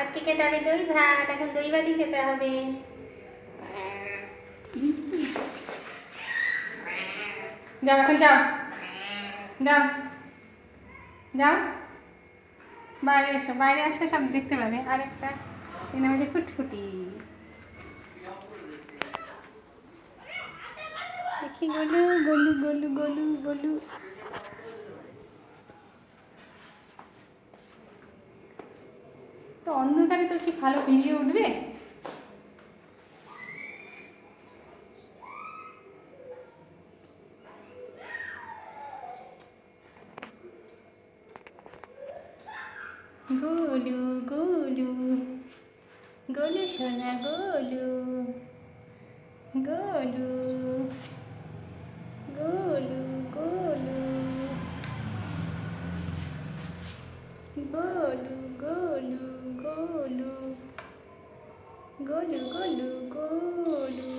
আজকে খেতে হবে দই ভাত, এখন দই ভাতই খেতে হবে। যাও এখন যাও, যাও যাও, বাইরে এসো, বাইরে আসলে সব দেখতে পাবে। আরেকটা এর নাম হচ্ছে ফুটফুটি। দেখি গলু গলু গলু গলু গলু। তো অন্ধকারে তো কি ভালো ভিডিও উঠবে? গোলু গোলু গোলু সোনা গোলু গোলু গোলু গোলু গোলু গোলু গোলু গোলু গোলু গোলু।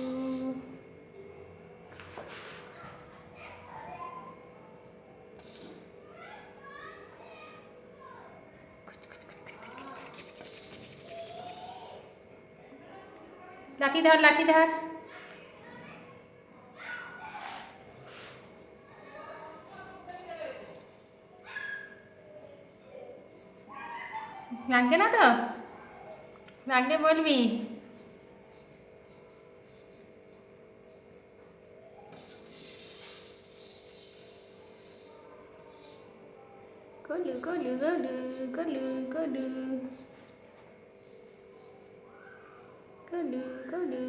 লাঠি ধর, লাঠি ধর। লাগছে না তো? লাগলে বলবি। গলু গলু গলু গলু গলু গলু গলু।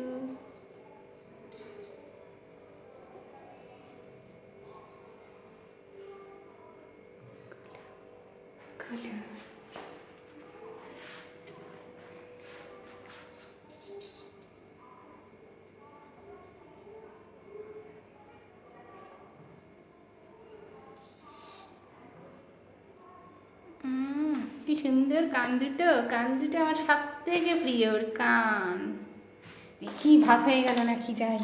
গলু। কি সুন্দর কান দুটো, কান দুটো আমার সব থেকে প্রিয় কান। দেখি ভাত হয়ে গেল নাকি, যাই।